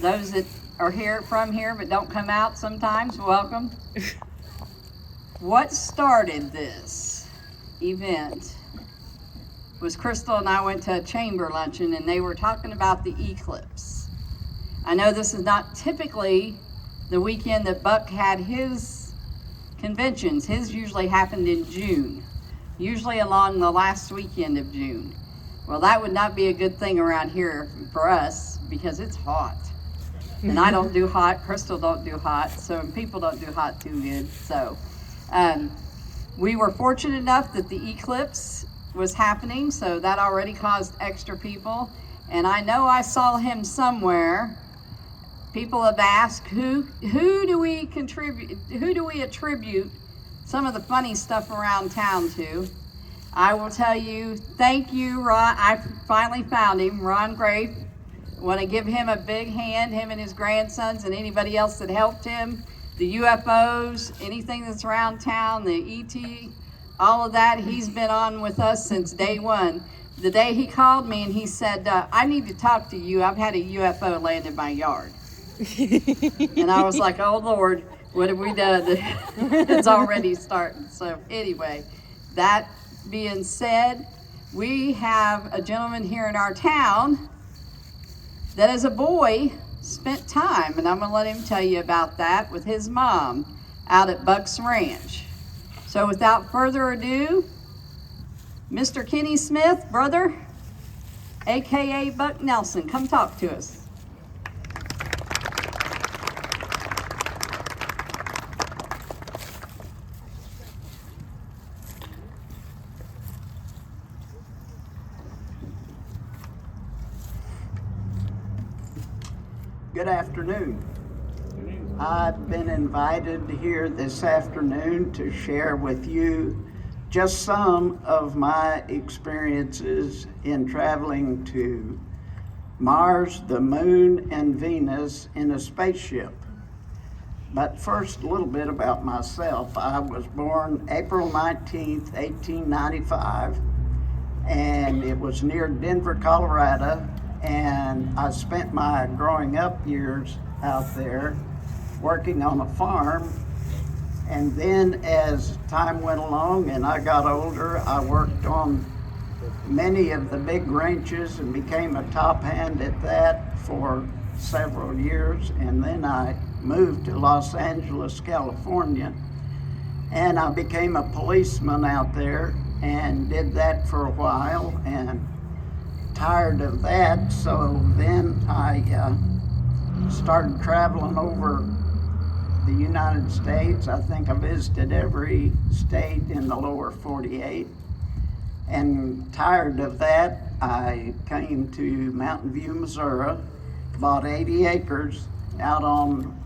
Those that are here from here but don't come out sometimes, welcome. What started this event was Crystal and I went to a chamber luncheon and they were talking about the eclipse. I know this is not typically the weekend that Buck had his conventions. His usually happened in June, usually along the last weekend of June. Well, that would not be a good thing around here for us because it's hot. And I don't do hot, Crystal don't do hot, so people don't do hot too good. So we were fortunate enough that the eclipse was happening, so that already caused extra people. And I know I saw him somewhere. People have asked, who do we attribute some of the funny stuff around town to? I will tell you, thank you, Ron. I finally found him, Ron Grafe. Want to give him a big hand, him and his grandsons and anybody else that helped him. The UFOs, anything that's around town, the ET, all of that, he's been on with us since day one. The day he called me and he said, I need to talk to you. I've had a UFO land in my yard. And I was like, oh Lord, what have we done? It's already starting. So anyway, that being said, we have a gentleman here in our town that as a boy spent time, and I'm gonna let him tell you about that, with his mom out at Buck's Ranch. So without further ado, Mr. Kenny Smith, brother, AKA Buck Nelson, come talk to us. Good afternoon. I've been invited here this afternoon to share with you just some of my experiences in traveling to Mars, the Moon, and Venus in a spaceship. But first, a little bit about myself. I was born April 19th, 1895, and it was near Denver, Colorado. And I spent my growing up years out there working on a farm. And then as time went along and I got older, I worked on many of the big ranches and became a top hand at that for several years. And then I moved to Los Angeles, California, and I became a policeman out there and did that for a while and tired of that, so then I started traveling over the United States. I think I visited every state in the lower 48, and tired of that, I came to Mountain View, Missouri, bought 80 acres out on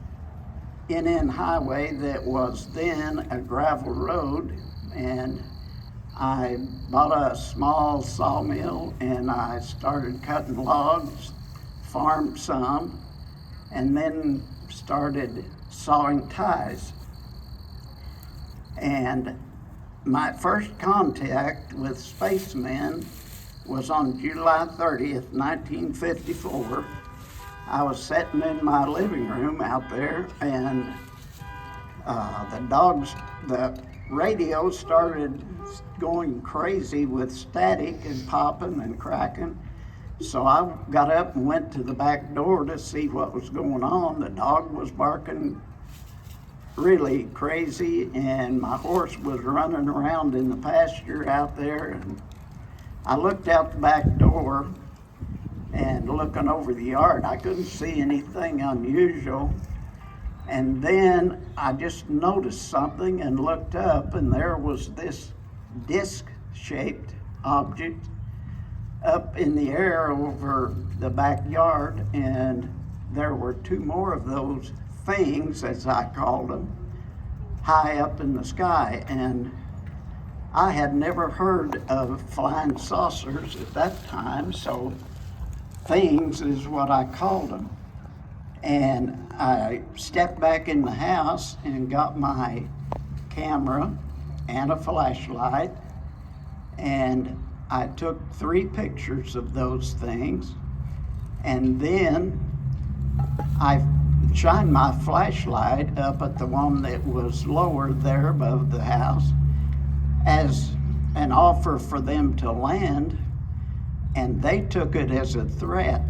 NN Highway that was then a gravel road, and I bought a small sawmill and I started cutting logs, farmed some, and then started sawing ties. And my first contact with spacemen was on July 30th, 1954. I was sitting in my living room out there and the radio started going crazy with static and popping and cracking. So I got up and went to the back door to see what was going on. The dog was barking really crazy and my horse was running around in the pasture out there. And I looked out the back door and looking over the yard, I couldn't see anything unusual. And then I just noticed something and looked up, and there was this disc-shaped object up in the air over the backyard, and there were two more of those things, as I called them, high up in the sky. And I had never heard of flying saucers at that time, so things is what I called them. And I stepped back in the house and got my camera and a flashlight, and I took 3 pictures of those things, and then I shined my flashlight up at the one that was lower there above the house as an offer for them to land, and they took it as a threat,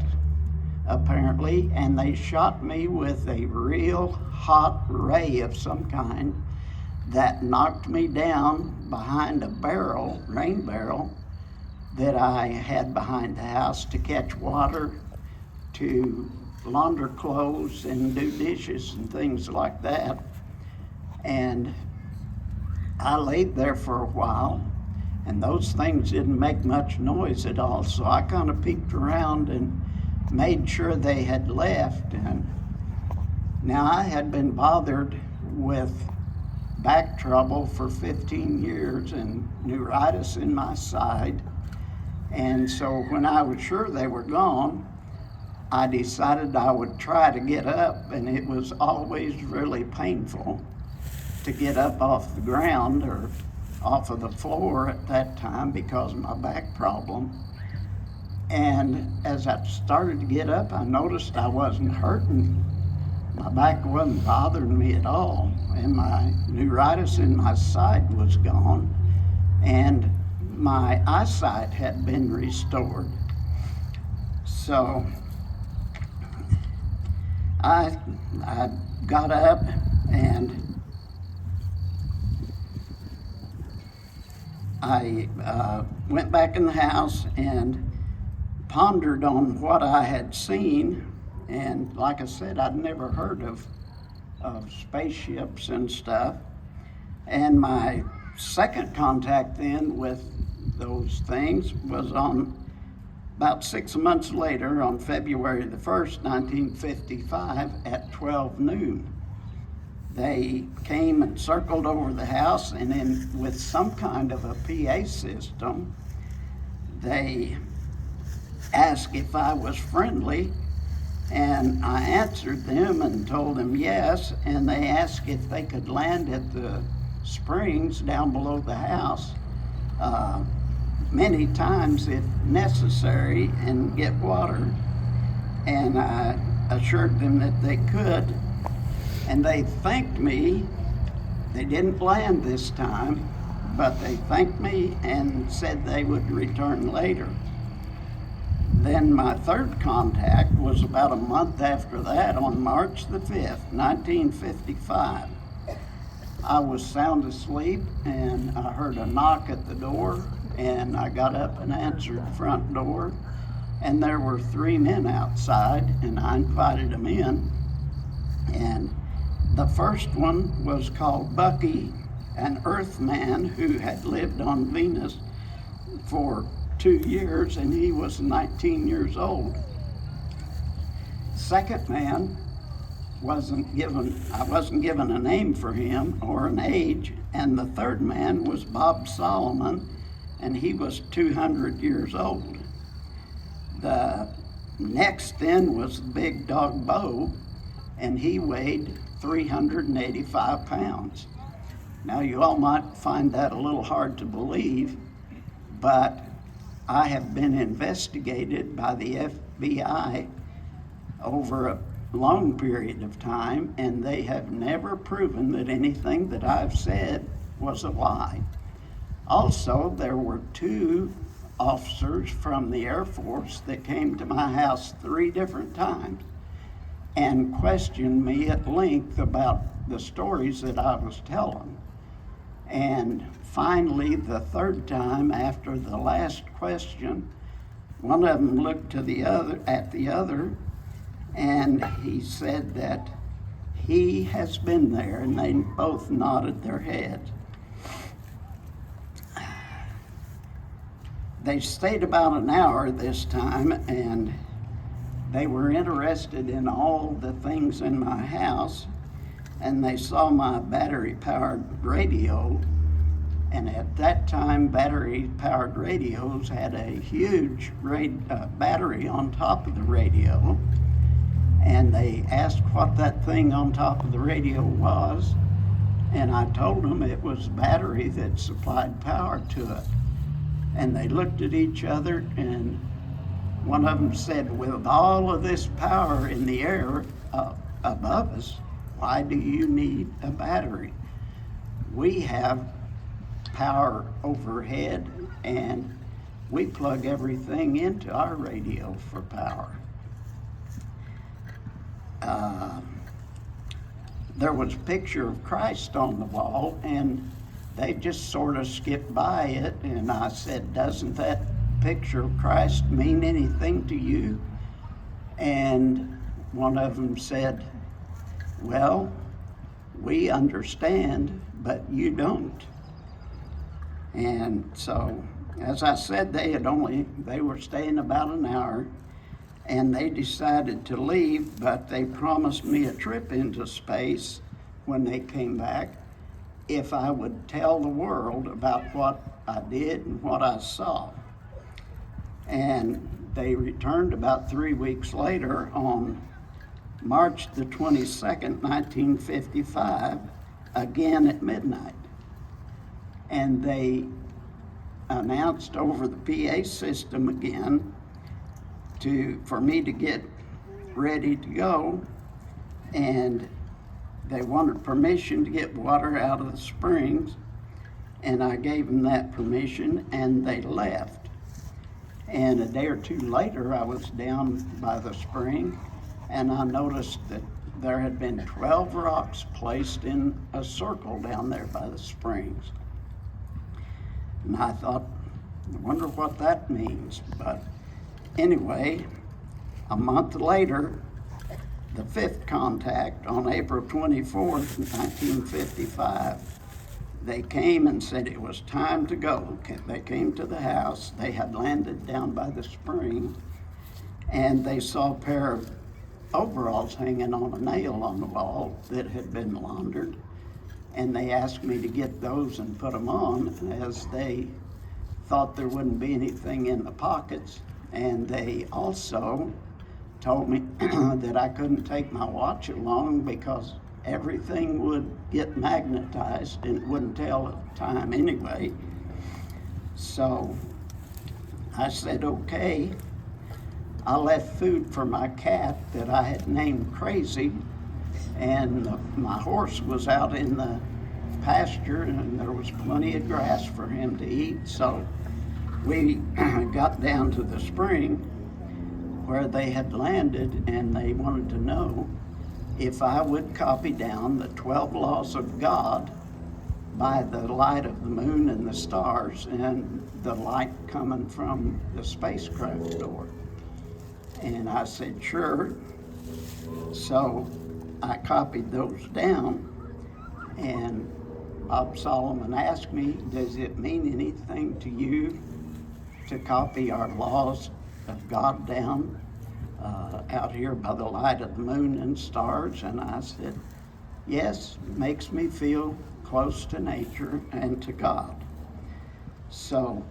apparently, and they shot me with a real hot ray of some kind that knocked me down behind a barrel, rain barrel, that I had behind the house to catch water, to launder clothes and do dishes and things like that. And I laid there for a while, and those things didn't make much noise at all, so I kind of peeked around and made sure they had left. And now I had been bothered with back trouble for 15 years and neuritis in my side, and so when I was sure they were gone, I decided I would try to get up, and it was always really painful to get up off the ground or off of the floor at that time because of my back problem. And as I started to get up, I noticed I wasn't hurting. My back wasn't bothering me at all, and my neuritis in my side was gone, and my eyesight had been restored. So I got up and I went back in the house and pondered on what I had seen. And like I said, I'd never heard of spaceships and stuff. And my second contact then with those things was on about 6 months later, on February the 1st, 1955, at 12 noon. They came and circled over the house, and then with some kind of a PA system, they asked if I was friendly, and I answered them and told them yes, and they asked if they could land at the springs down below the house many times if necessary and get water. And I assured them that they could, and they thanked me. They didn't land this time, but they thanked me and said they would return later. Then my third contact was about a month after that, on March the 5th, 1955. I was sound asleep, and I heard a knock at the door, and I got up and answered the front door, and there were 3 men outside, and I invited them in. And the first one was called Bucky, an Earthman who had lived on Venus for 2 years, and he was 19 years old. Second man I wasn't given a name for him or an age, and the third man was Bob Solomon, and he was 200 years old. The next then was Big Dog Bo, and he weighed 385 pounds. Now you all might find that a little hard to believe, but I have been investigated by the FBI over a long period of time, and they have never proven that anything that I've said was a lie. Also, there were 2 officers from the Air Force that came to my house 3 different times and questioned me at length about the stories that I was telling. And finally, the third time, after the last question, one of them looked at the other, and he said that he has been there, and they both nodded their heads. They stayed about an hour this time, and they were interested in all the things in my house, and they saw my battery-powered radio. And at that time, battery-powered radios had a huge battery on top of the radio. And they asked what that thing on top of the radio was, and I told them it was a battery that supplied power to it. And they looked at each other, and one of them said, with all of this power in the air above us, why do you need a battery? We have power overhead, and we plug everything into our radio for power. There was a picture of Christ on the wall, and they just sort of skipped by it, and I said, doesn't that picture of Christ mean anything to you? And one of them said, well, we understand, but you don't. And so, as I said, they were staying about an hour, and they decided to leave, but they promised me a trip into space when they came back if I would tell the world about what I did and what I saw. And they returned about 3 weeks later on March the 22nd, 1955, again at midnight. And they announced over the PA system again for me to get ready to go, and they wanted permission to get water out of the springs, and I gave them that permission, and they left. And a day or two later, I was down by the spring, and I noticed that there had been 12 rocks placed in a circle down there by the springs. And I thought, I wonder what that means. But anyway, a month later, the fifth contact on April 24th, 1955, they came and said it was time to go. They came to the house. They had landed down by the spring, and they saw a pair of overalls hanging on a nail on the wall that had been laundered, and they asked me to get those and put them on, as they thought there wouldn't be anything in the pockets. And they also told me that I couldn't take my watch along because everything would get magnetized and it wouldn't tell the time anyway. So I said, okay. I left food for my cat that I had named Crazy, and my horse was out in the pasture, and there was plenty of grass for him to eat. So we got down to the spring where they had landed, and they wanted to know if I would copy down the 12 laws of God by the light of the moon and the stars and the light coming from the spacecraft door. And I said, sure. So I copied those down, and Bob Solomon asked me, does it mean anything to you to copy our laws of God down out here by the light of the moon and stars? And I said, yes, it makes me feel close to nature and to God. So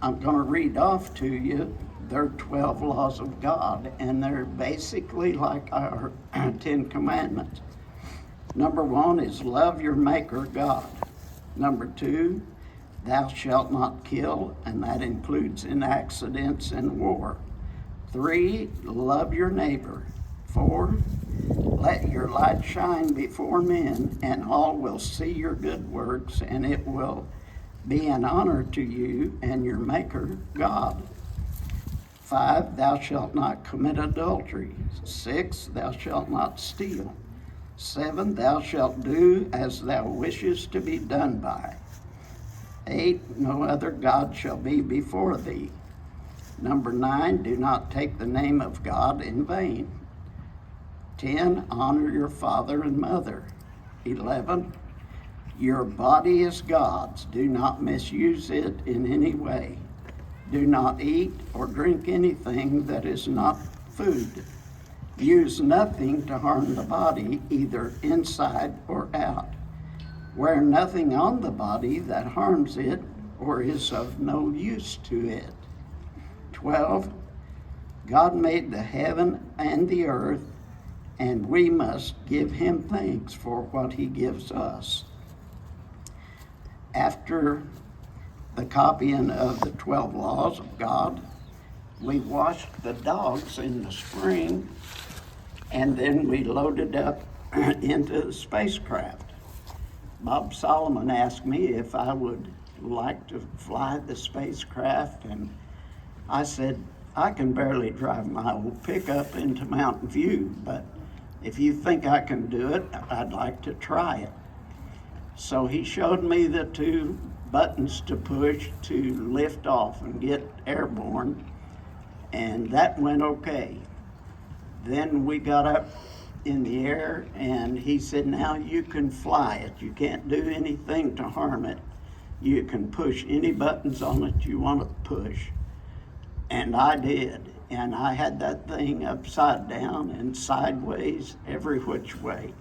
I'm going to read off to you their 12 laws of God, and they're basically like our 10 commandments. Number 1 is love your maker, God. Number 2, thou shalt not kill, and that includes in accidents and war. 3, love your neighbor. 4, let your light shine before men, and all will see your good works, and it will be an honor to you and your maker, God. 5, thou shalt not commit adultery. 6, thou shalt not steal. 7, thou shalt do as thou wishest to be done by. 8, no other God shall be before thee. Number 9, do not take the name of God in vain. 10, honor your father and mother. 11, your body is God's. Do not misuse it in any way. Do not eat or drink anything that is not food. Use nothing to harm the body, either inside or out. Wear nothing on the body that harms it or is of no use to it. 12, God made the heaven and the earth, and we must give him thanks for what he gives us. After the copying of the 12 laws of God, we washed the dogs in the spring, and then we loaded up into the spacecraft. Bob Solomon asked me if I would like to fly the spacecraft, and I said, I can barely drive my old pickup into Mountain View, but if you think I can do it, I'd like to try it. So he showed me the two buttons to push to lift off and get airborne, and that went okay. Then we got up in the air, and he said, now you can fly it. You can't do anything to harm it. You can push any buttons on it you want to push. And I did. And I had that thing upside down and sideways, every which way.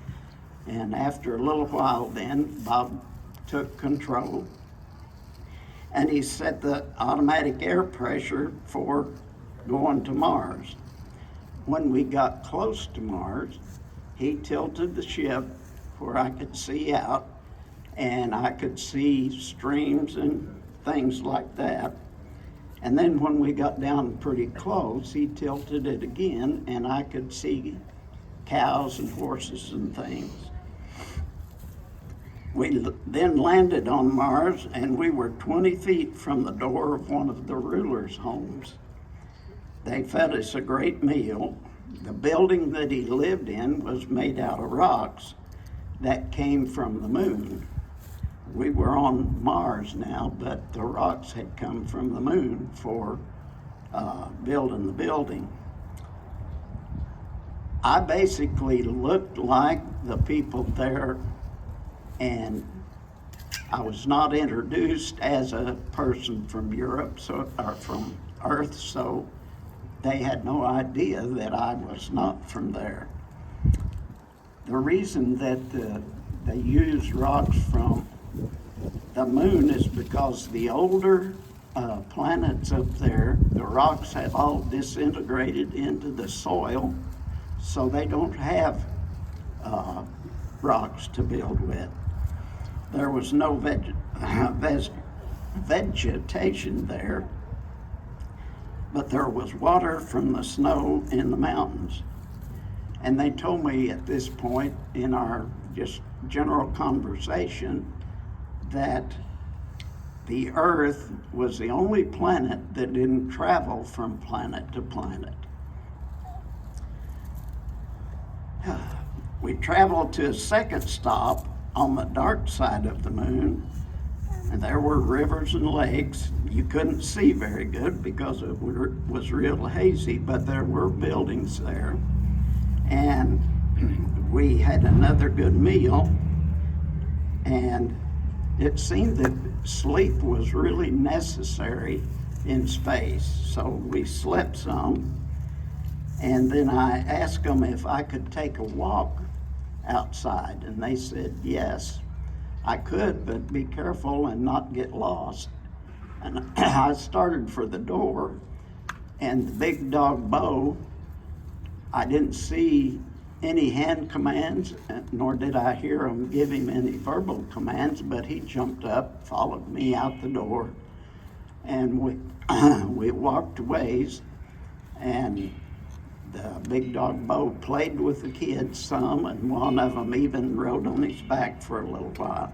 And after a little while then, Bob took control, and he set the automatic air pressure for going to Mars. When we got close to Mars, he tilted the ship where I could see out, and I could see streams and things like that. And then when we got down pretty close, he tilted it again, and I could see cows and horses and things. We then landed on Mars, and we were 20 feet from the door of one of the rulers' homes. They fed us a great meal. The building that he lived in was made out of rocks that came from the moon. We were on Mars now, but the rocks had come from the moon for building the building. I basically looked like the people there, and I was not introduced as a person from Europe or from Earth, so they had no idea that I was not from there. The reason that they use rocks from the moon is because the older planets up there, the rocks have all disintegrated into the soil, so they don't have rocks to build with. There was no vegetation there, but there was water from the snow in the mountains. And they told me at this point in our just general conversation that the Earth was the only planet that didn't travel from planet to planet. We traveled to a second stop on the dark side of the moon, and there were rivers and lakes. You couldn't see very good because it was real hazy, but there were buildings there. And we had another good meal, and it seemed that sleep was really necessary in space. So we slept some, and then I asked them if I could take a walk outside, and they said yes, I could, but be careful and not get lost. And I started for the door, and the big dog Bo, I didn't see any hand commands, nor did I hear him give him any verbal commands, but he jumped up, followed me out the door, and we walked a ways, and the big dog Bo played with the kids some, and one of them even rode on his back for a little while.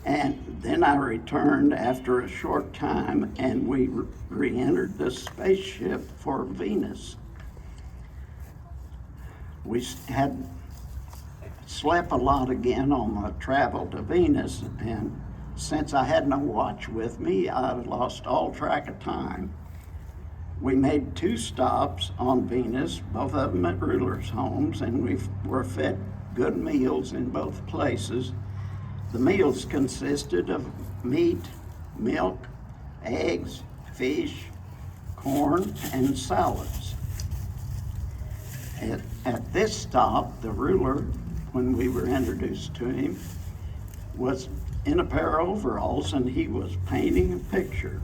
And then I returned after a short time, and we re-entered the spaceship for Venus. We had slept a lot again on the travel to Venus, and since I had no watch with me, I lost all track of time. We made 2 stops on Venus, both of them at rulers' homes, and we were fed good meals in both places. The meals consisted of meat, milk, eggs, fish, corn, and salads. At this stop, the ruler, when we were introduced to him, was in a pair of overalls, and he was painting a picture.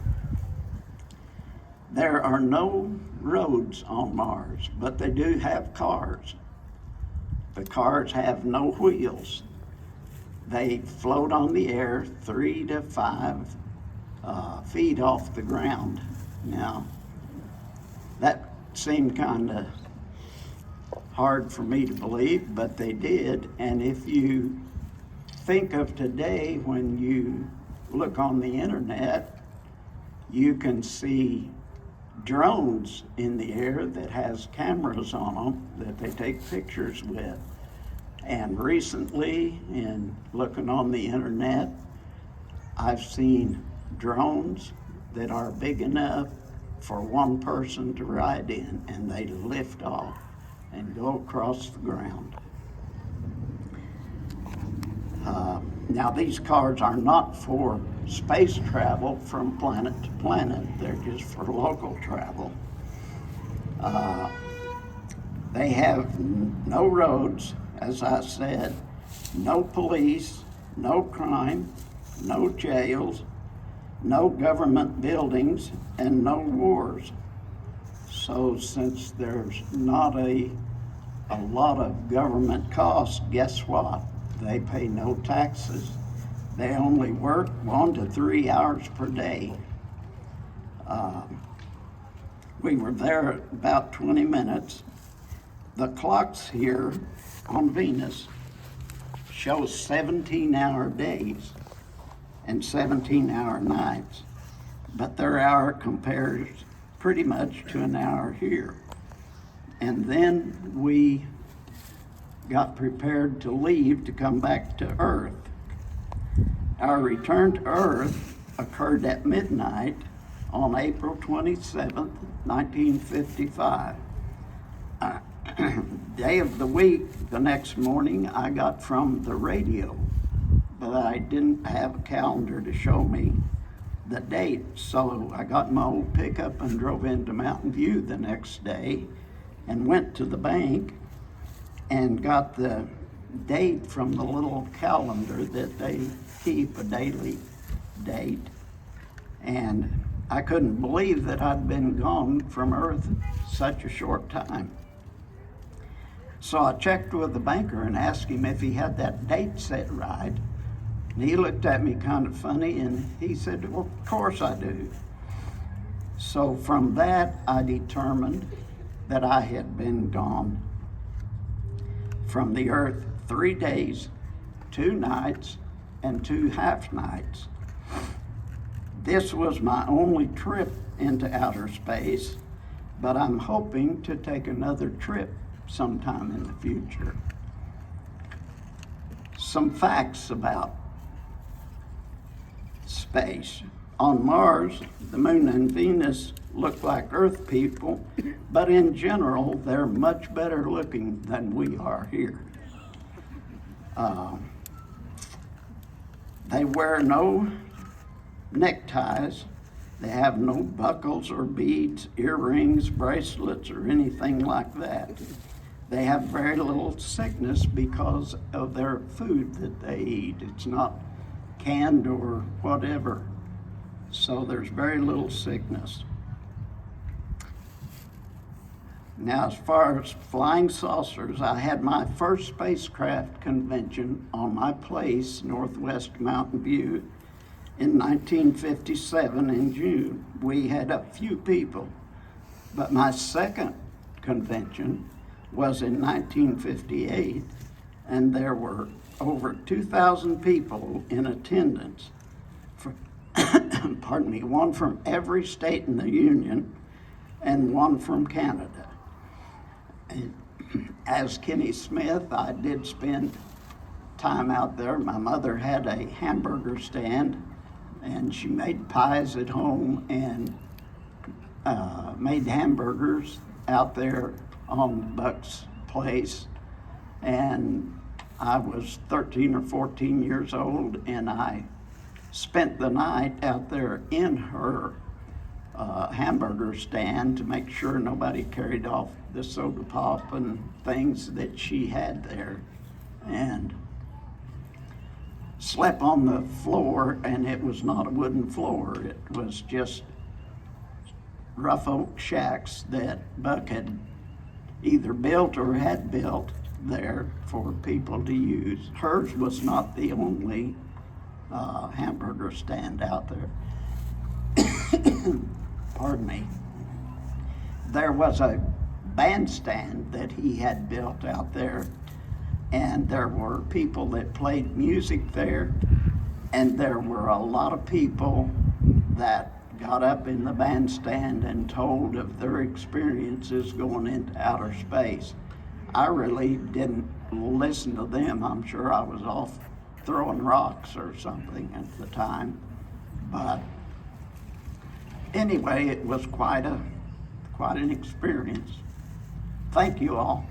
There are no roads on Mars, but they do have cars. The cars have no wheels. They float on the air 3 to 5 feet off the ground. Now, that seemed kind of hard for me to believe, but they did. And if you think of today, when you look on the internet, you can see drones in the air that has cameras on them that they take pictures with. And recently, in looking on the internet, I've seen drones that are big enough for one person to ride in, and they lift off and go across the ground. Now, these cars are not for space travel from planet to planet. They're just for local travel. They have no roads, as I said, no police, no crime, no jails, no government buildings, and no wars. So since there's not a lot of government costs, guess what? They pay no taxes. They only work 1 to 3 hours per day. We were there about 20 minutes. The clocks here on Venus show 17-hour days and 17-hour nights, but their hour compares pretty much to an hour here. And then we got prepared to leave to come back to Earth. Our return to Earth occurred at midnight on April 27th, 1955. Day of the week, the next morning, I got from the radio, but I didn't have a calendar to show me the date. So I got my old pickup and drove into Mountain View the next day and went to the bank and got the date from the little calendar that they keep, a daily date. And I couldn't believe that I'd been gone from Earth such a short time. So I checked with the banker and asked him if he had that date set right. And he looked at me kind of funny and he said, well, of course I do. So from that, I determined that I had been gone from the Earth 3 days, 2 nights, and 2 half nights. This was my only trip into outer space, but I'm hoping to take another trip sometime in the future. Some facts about space. On Mars, the Moon and Venus look like Earth people, but in general, they're much better looking than we are here. They wear no neckties. They have no buckles or beads, earrings, bracelets, or anything like that. They have very little sickness because of their food that they eat. It's not canned or whatever. So there's very little sickness. Now, as far as flying saucers, I had my first spacecraft convention on my place, Northwest Mountain View, in 1957 in June. We had a few people, but my second convention was in 1958, and there were over 2,000 people in attendance. Pardon me, one from every state in the Union and one from Canada. And as Kenny Smith, I did spend time out there. My mother had a hamburger stand, and she made pies at home and made hamburgers out there on Buck's place. And I was 13 or 14 years old, and I spent the night out there in her hamburger stand to make sure nobody carried off the soda pop and things that she had there, and slept on the floor. And it was not a wooden floor, it was just rough oak shacks that Buck had either built or had built there for people to use. Hers was not the only hamburger stand out there. pardon me, there was a bandstand that he had built out there, and there were people that played music there, and there were a lot of people that got up in the bandstand and told of their experiences going into outer space. I really didn't listen to them. I'm sure I was off throwing rocks or something at the time. But anyway, it was quite an experience. Thank you all.